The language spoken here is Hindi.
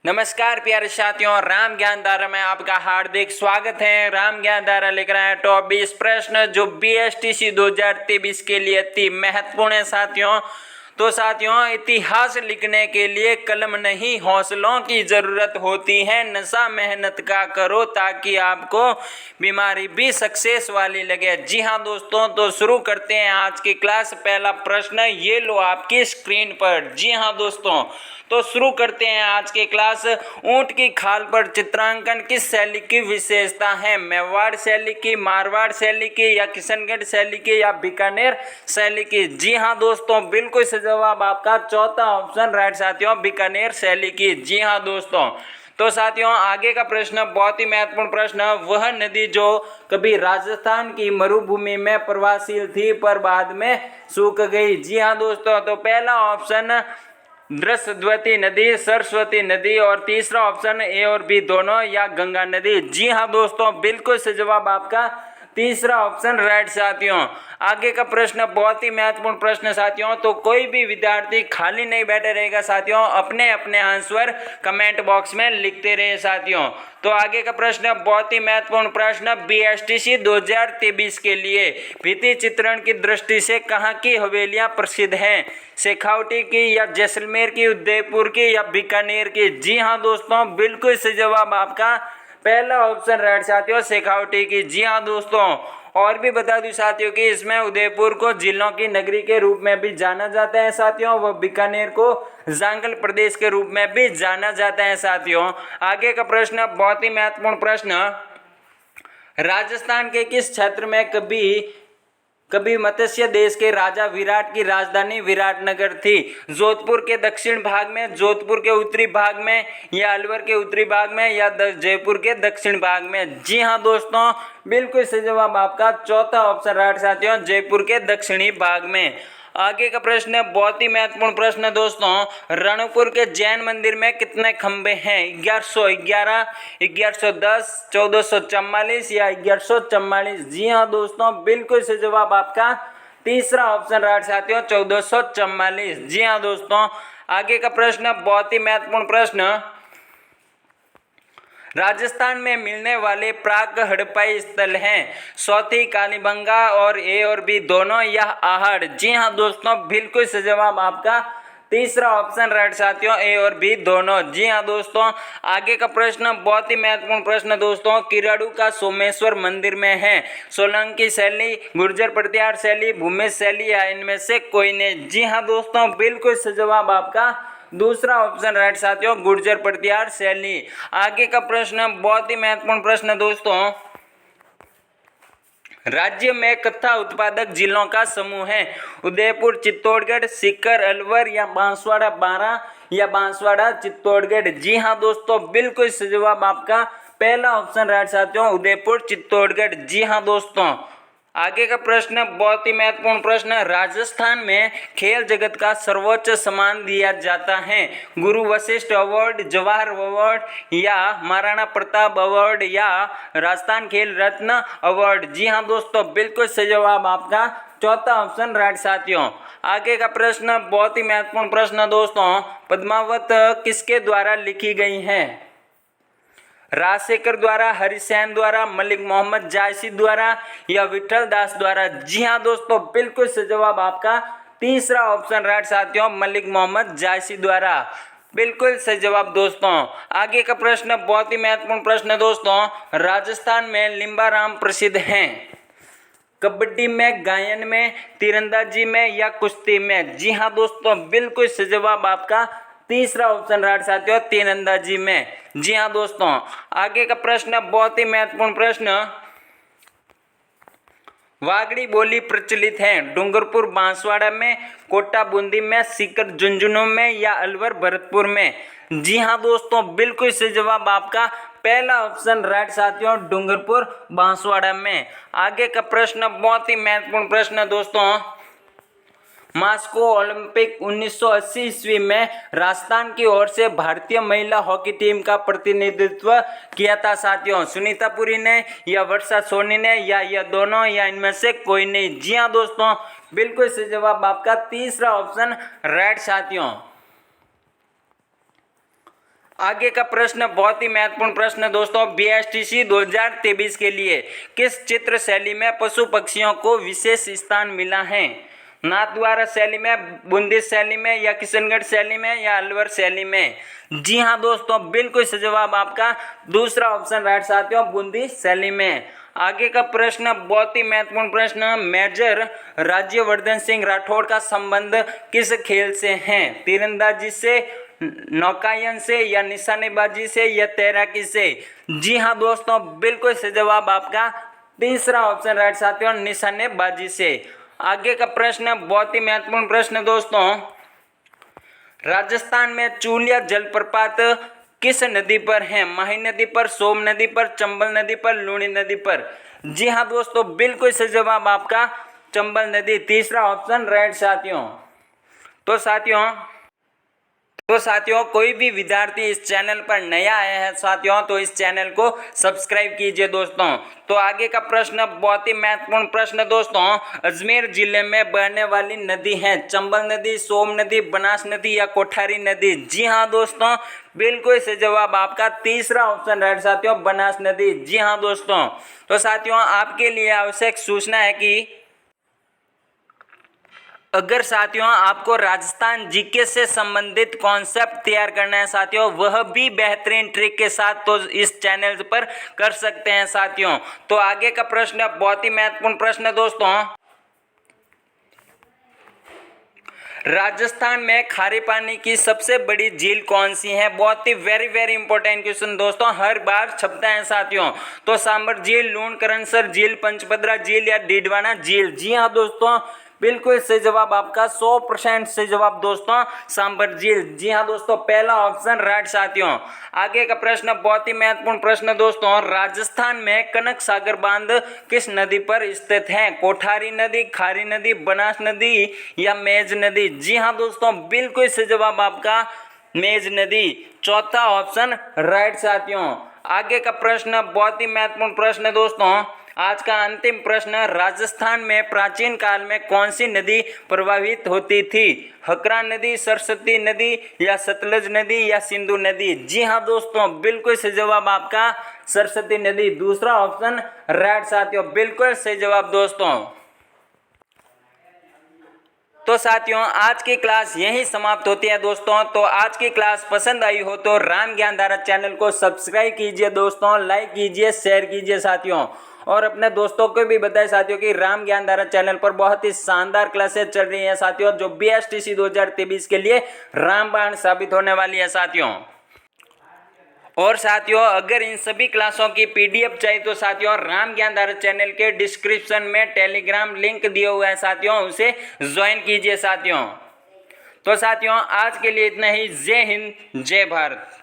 नमस्कार प्यारे साथियों, राम ज्ञान धारा में आपका हार्दिक स्वागत है। राम ज्ञान धारा लिख रहा है टॉप 20 प्रश्न जो बीएसटीसी 2023 के लिए अति महत्वपूर्ण है साथियों। तो साथियों, इतिहास लिखने के लिए कलम नहीं हौसलों की जरूरत होती है। नशा मेहनत का करो ताकि आपको बीमारी भी सक्सेस वाली लगे। जी हाँ दोस्तों, तो शुरू करते हैं आज की क्लास। पहला प्रश्न ये लो आपकी स्क्रीन पर। जी हाँ दोस्तों, तो शुरू करते हैं आज की क्लास। ऊंट की खाल पर चित्रांकन किस शैली की विशेषता है? मेवाड़ शैली की, मारवाड़ शैली की, या किशनगढ़ शैली की, या बीकानेर शैली की? जी हाँ दोस्तों, बिल्कुल सही जवाब आपका चौथा ऑप्शन राइट साथियों, बीकानेर शैली की। जी हाँ दोस्तों, तो साथियों आगे का प्रश्न बहुत ही महत्वपूर्ण प्रश्न। वह नदी जो कभी राजस्थान की मरुभूमि में प्रवाहशील थी पर बाद में सूख गई? जी हाँ दोस्तों, तो पहला ऑप्शन दृश्यवती नदी, सरस्वती नदी, और तीसरा ऑप्शन ए और बी दोनों, या गंगा नदी? जी हाँ दोस्तों, बिल्कुल सही जवाब आपका तीसरा ऑप्शन राइट साथियों। आगे का प्रश्न बहुत ही महत्वपूर्ण प्रश्न साथियों, तो कोई भी विद्यार्थी खाली नहीं बैठे रहेगा साथियों, अपने अपने आंसर कमेंट बॉक्स में लिखते रहे साथियों। तो आगे का प्रश्न बहुत ही महत्वपूर्ण प्रश्न, बीएसटीसी 2023 के लिए भित्ति चित्रण की दृष्टि से कहाँ की हवेलियां प्रसिद्ध हैं? शेखावटी की, या जैसलमेर की, उदयपुर की, या बीकानेर की? जी हाँ दोस्तों, बिल्कुल सही जवाब आपका पहला ऑप्शन राइट साथियों, शेखावटी की। जी हाँ दोस्तों, और भी बता दूं साथियों कि इसमें उदयपुर को जिलों की नगरी के रूप में भी जाना जाता है साथियों, व बीकानेर को जांगल प्रदेश के रूप में भी जाना जाता है साथियों। आगे का प्रश्न बहुत ही महत्वपूर्ण प्रश्न, राजस्थान के किस क्षेत्र में कभी मत्स्य देश के राजा विराट की राजधानी विराटनगर थी? जोधपुर के दक्षिण भाग में, जोधपुर के उत्तरी भाग में, या अलवर के उत्तरी भाग में, या जयपुर के दक्षिण भाग में? जी हाँ दोस्तों, बिल्कुल सही जवाब आपका चौथा ऑप्शन राइट साथियों, जयपुर के दक्षिणी भाग में। आगे का प्रश्न है बहुत ही महत्वपूर्ण प्रश्न दोस्तों, रणकपुर के जैन मंदिर में कितने खंबे हैं? 1111, 1110, 1444, या 1144? जी हाँ दोस्तों, बिल्कुल सही जवाब आपका तीसरा ऑप्शन राइट साथियों, 1444। जी हाँ दोस्तों, आगे का प्रश्न बहुत ही महत्वपूर्ण प्रश्न, राजस्थान में मिलने वाले प्राक हड़प्पाई स्थल हैं सौथी, कालीबंगा, और ए और बी दोनों, या आहड़? जी हाँ दोस्तों, बिल्कुल सही जवाब आपका तीसरा ऑप्शन राइट साथियों, ए और बी दोनों। जी हाँ दोस्तों, आगे का प्रश्न बहुत ही महत्वपूर्ण प्रश्न दोस्तों, किराड़ू का सोमेश्वर मंदिर में है सोलंकी शैली, गुर्जर प्रतिहार शैली, भूमिज शैली, या इनमें से कोई नहीं? जी हाँ दोस्तों, बिल्कुल सही जवाब आपका दूसरा ऑप्शन राइट साथियों, गुर्जर प्रतिहार शैली। आगे का प्रश्न बहुत ही महत्वपूर्ण प्रश्न दोस्तों, राज्य में कत्था उत्पादक जिलों का समूह है? उदयपुर, चित्तौड़गढ़, सीकर, अलवर, या बांसवाड़ा बारां, या बांसवाड़ा चित्तौड़गढ़? जी हाँ दोस्तों, बिल्कुल सही जवाब आपका पहला ऑप्शन राइट साथियों, उदयपुर चित्तौड़गढ़। जी हाँ दोस्तों, आगे का प्रश्न बहुत ही महत्वपूर्ण प्रश्न, राजस्थान में खेल जगत का सर्वोच्च सम्मान दिया जाता है? गुरु वशिष्ठ अवार्ड, जवाहर अवार्ड, या महाराणा प्रताप अवार्ड, या राजस्थान खेल रत्न अवार्ड? जी हाँ दोस्तों, बिल्कुल सही जवाब आपका चौथा ऑप्शन राइट साथियों। आगे का प्रश्न बहुत ही महत्वपूर्ण प्रश्न दोस्तों, पद्मावत किसके द्वारा लिखी गई है? राजशेखर द्वारा, हरिसेन द्वारा, मलिक मोहम्मद जायसी द्वारा, या विठल दास द्वारा? जी हाँ दोस्तों, बिल्कुल सही जवाब आपका तीसरा ऑप्शन राइट साथियों, मलिक मोहम्मद जायसी द्वारा। बिल्कुल सही जवाब दोस्तों। आगे का प्रश्न बहुत ही महत्वपूर्ण प्रश्न दोस्तों, राजस्थान में लिम्बाराम प्रसिद्ध हैं? कबड्डी में, गायन में, तीरंदाजी में, या कुश्ती में? जी हाँ दोस्तों, बिल्कुल सही जवाब आपका तीसरा ऑप्शन राइट साथियों, तीरंदाजी में। जी हाँ दोस्तों, आगे का प्रश्न बहुत ही महत्वपूर्ण प्रश्न, वागड़ी बोली प्रचलित है डूंगरपुर बांसवाड़ा में, कोटा बूंदी में, सीकर झुंझुनू में, या अलवर भरतपुर में? जी हाँ दोस्तों, बिल्कुल सही जवाब आपका पहला ऑप्शन राइट साथियों, डूंगरपुर बांसवाड़ा में। आगे का प्रश्न बहुत ही महत्वपूर्ण प्रश्न दोस्तों, मॉस्को ओलंपिक 1980 ईस्वी में राजस्थान की ओर से भारतीय महिला हॉकी टीम का प्रतिनिधित्व किया था साथियों? सुनीता पुरी ने, या वर्षा सोनी ने, या यह दोनों, या इनमें से कोई नहीं? जी हाँ दोस्तों, बिल्कुल सही जवाब आपका तीसरा ऑप्शन राइट साथियों। आगे का प्रश्न बहुत ही महत्वपूर्ण प्रश्न दोस्तों, BSTC 2023 के लिए किस चित्र शैली में पशु पक्षियों को विशेष स्थान मिला है? नाथद्वारा शैली में, बूंदी शैली में, या किशनगढ़ शैली में, या अलवर शैली में? जी हाँ दोस्तों, बिल्कुल सही जवाब आपका दूसरा ऑप्शन राइट साथियों, बूंदी शैली में। आगे का प्रश्न बहुत ही महत्वपूर्ण प्रश्न, मेजर राज्यवर्धन सिंह राठौड़ का संबंध किस खेल से है? तीरंदाजी से, नौकायन से, या निशानेबाजी से, या तैराकी से? जी हाँ दोस्तों, बिल्कुल सही जवाब आपका तीसरा ऑप्शन राइट साथियों, निशानेबाजी से। आगे का प्रश्न बहुत ही महत्वपूर्ण प्रश्न दोस्तों, राजस्थान में चूलिया जलप्रपात किस नदी पर है? माही नदी पर, सोम नदी पर, चंबल नदी पर, लूणी नदी पर? जी हाँ दोस्तों, बिल्कुल सही जवाब आपका चंबल नदी, तीसरा ऑप्शन राइट साथियों। तो साथियों कोई भी विद्यार्थी इस चैनल पर नया आया है साथियों, तो इस चैनल को सब्सक्राइब कीजिए दोस्तों। तो आगे का प्रश्न बहुत ही महत्वपूर्ण प्रश्न दोस्तों, अजमेर जिले में बहने वाली नदी है? चंबल नदी, सोम नदी, बनास नदी, या कोठारी नदी? जी हाँ दोस्तों, बिल्कुल सही जवाब आपका तीसरा ऑप्शन राइट साथियों, बनास नदी। जी हाँ दोस्तों, तो साथियों आपके लिए आवश्यक सूचना है कि अगर साथियों आपको राजस्थान जीके से संबंधित कॉन्सेप्ट तैयार करना है साथियों, वह भी बेहतरीन ट्रिक के साथ, तो इस चैनल पर कर सकते हैं साथियों। तो आगे का प्रश्न बहुत ही महत्वपूर्ण प्रश्न दोस्तों, राजस्थान में खारे पानी की सबसे बड़ी झील कौन सी है? बहुत ही वेरी इंपॉर्टेंट क्वेश्चन दोस्तों, हर बार छपता है साथियों। तो सांबर झील, लूणकरणसर झील, पंचपदरा झील, या डीडवाना झील? जी हाँ दोस्तों, बिल्कुल सही जवाब आपका 100% सही जवाब दोस्तों, सांबर झील। जी हाँ दोस्तों, पहला ऑप्शन राइट साथियों। आगे का प्रश्न बहुत ही महत्वपूर्ण प्रश्न दोस्तों, राजस्थान में कनक सागर बांध किस नदी पर स्थित है? कोठारी नदी, खारी नदी, बनास नदी, या मेज नदी? जी हाँ दोस्तों, बिल्कुल सही जवाब आपका मेज नदी, चौथा ऑप्शन राइट साथियों। आगे का प्रश्न बहुत ही महत्वपूर्ण प्रश्न दोस्तों, आज का अंतिम प्रश्न, राजस्थान में प्राचीन काल में कौन सी नदी प्रवाहित होती थी? हकरा नदी, सरस्वती नदी, या सतलज नदी, या सिंधु नदी? जी हाँ दोस्तों, बिल्कुल सही जवाब आपका सरस्वती नदी, दूसरा ऑप्शन राइट साथियों, बिल्कुल सही जवाब दोस्तों। तो साथियों आज की क्लास यहीं समाप्त होती है दोस्तों। तो आज की क्लास पसंद आई हो तो राम ज्ञान धारा चैनल को सब्सक्राइब कीजिए दोस्तों, लाइक कीजिए, शेयर कीजिए साथियों, और अपने दोस्तों को भी बताएं साथियों कि राम ज्ञान धारा चैनल पर बहुत ही शानदार क्लासेस चल रही हैं साथियों, जो BSTC 2023 के लिए रामबाण साबित होने वाली है साथियों। और साथियों अगर इन सभी क्लासों की PDF चाहिए तो साथियों राम ज्ञान धारा चैनल के डिस्क्रिप्शन में टेलीग्राम लिंक दिए हुए हैं साथियों, उसे ज्वाइन कीजिए साथियों। तो साथियों आज के लिए इतना ही। जय हिंद, जय भारत।